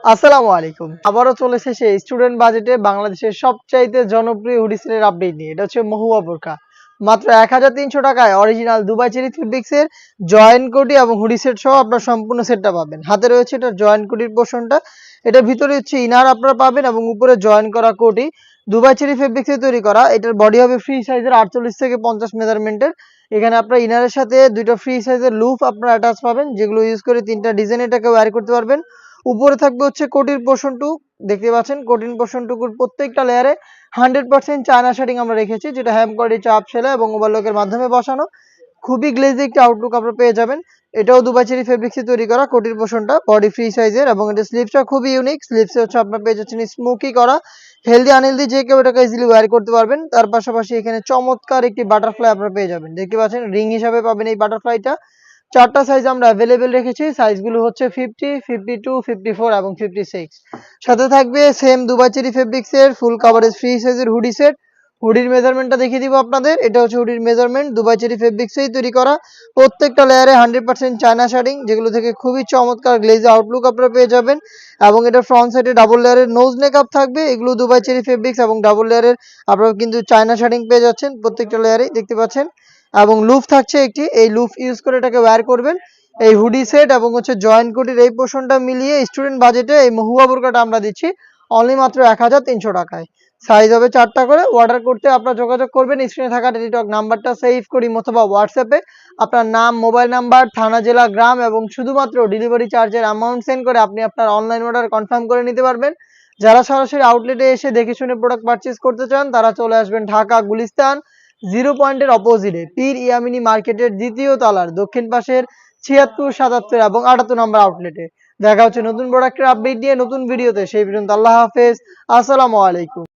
আসসালামু আলাইকুম। আবারও চলে এসেছে স্টুডেন্ট বাজেটে বাংলাদেশের সবচাইতে জনপ্রিয় হুডি সেলের আপডেট নিয়ে। এটা হচ্ছে মহুয়া বোরকা। মাত্র ৳১,৩০০ অরিজিনাল দুবাই চেরি ফেব্রিক্সের জয়েন্ট কোটি এবং হুডি সেট সহ আপনার সম্পূর্ণ সেটটা পাবেন। হাতে রয়েছে এটার জয়েন্ট কোটির পোরশনটা। এটার ভিতরে হচ্ছে ইনার আপনারা পাবেন এবং উপরে জয়েন করা কোটি। দুবাই চেরি ফেব্রিক্সে তৈরি করা। এটার বডি হবে ফ্রি সাইজের ৪৮ থেকে ৫০ মেজারমেন্টের। এখানে আপনার ইনারের সাথে ২ টা ফ্রি সাইজের লুপ আপনারা অ্যাটাচ পাবেন, যেগুলো ইউজ করে ৩ টা ডিজাইন এটাকে ওয়্যার করতে পারবেন। উপরে থাকবে হচ্ছে কোটির পোরশনটু, দেখতে পাচ্ছেন কোটির পোরশনটুকুর প্রত্যেকটা লেয়ারে 100% চায়না শেডিং আমরা রেখেছি, যেটা হ্যাম কোয়ালিটি চাপ সেলাই এবং ওভারলকের মাধ্যমে বসানো। খুবই গ্লেজি একটা আউটলুক আপনারা পেয়ে যাবেন। এটাও দুবাই চেরি ফেব্রিক্সে তৈরি করা কোটির পোরশনটা, বডি ফ্রি সাইজের এবং এটা স্লিভসটা খুবই ইউনিক। স্লিভসে হচ্ছে আপনারা পেয়ে যাচ্ছেন স্মোকি করা। হেলদি আনহেলদি যে কেউ এটাকে ইজিলি ওয়্যার করতে পারবেন। তার পাশাপাশি এখানে চমৎকার একটি বাটারফ্লাই আপনারা পেয়ে যাবেন, দেখতে পাচ্ছেন রিং হিসাবে পাবেন এই বাটারফ্লাইটা। ৪ টা সাইজ আমরা अवेलेबल রেখেছি। সাইজগুলো হচ্ছে 50, 52, 54 এবং 56। সাথে থাকবে সেম দুবাই চেরি ফেব্রিক্সের ফুল কভারেজ ফ্রি সাইজের হুডি সেট। হুডির মেজারমেন্টটা দেখিয়ে দিব আপনাদের। এটা হচ্ছে হুডির মেজারমেন্ট, দুবাই চেরি ফেব্রিক্সেই তৈরি করা। প্রত্যেকটা লেয়ারে 100% চায়না শেডিং, যেগুলো থেকে খুবই চমৎকার গ্লেজি আউটলুক আপনারা পেয়ে যাবেন। এবং এটা ফ্রন্ট সাইডে ডাবল লেয়ারের নোজ নেকআপ থাকবে। এগুলো দুবাই চেরি ফেব্রিক্স এবং ডাবল লেয়ারের আপনারা কিন্তু চায়না শেডিং পেয়ে যাচ্ছেন প্রত্যেকটা লেয়ারেই, দেখতে পাচ্ছেন। এবং লুপ থাকছে একটি, এই লুপ ইউজ করে এটাকে ওয়্যার করবেন। এই হুডি সেট এবং হচ্ছে জয়েন্ট কোটির এই পোরশনটা মিলিয়ে স্টুডেন্ট বাজেটে এই মহুয়া বোরকাটা আমরা দিচ্ছি অনলি মাত্র ৳১,৩০০। সাইজ হবে ৪ টা করে। অর্ডার করতে আপনারা যোগাযোগ করবেন স্ক্রিনে থাকা টেলিটক নাম্বারটা সেভ করি অথবা হোয়াটসঅ্যাপে আপনার নাম, মোবাইল নাম্বার, থানা, জেলা, গ্রাম এবং শুধুমাত্র ডেলিভারি চার্জের অ্যামাউন্ট সেন্ড করে আপনি আপনার অনলাইন অর্ডার কনফার্ম করে নিতে পারবেন। যারা সরাসরি আউটলেটে এসে দেখে শুনে প্রোডাক্ট পারচেজ করতে চান তারা চলে আসবেন ঢাকা গুলিস্তান 0 পয়েন্টের অপোজিটে পীর ইয়ামিনী মার্কেটের ২য় তলার দক্ষিণ পাশের ৭৬, ৭৭ এবং ৭৮ নম্বর আউটলেটে। দেখা হচ্ছে নতুন প্রোডাক্টের আপডেট নিয়ে নতুন ভিডিওতে। সেই পর্যন্ত আল্লাহ হাফেজ। আসসালামু আলাইকুম।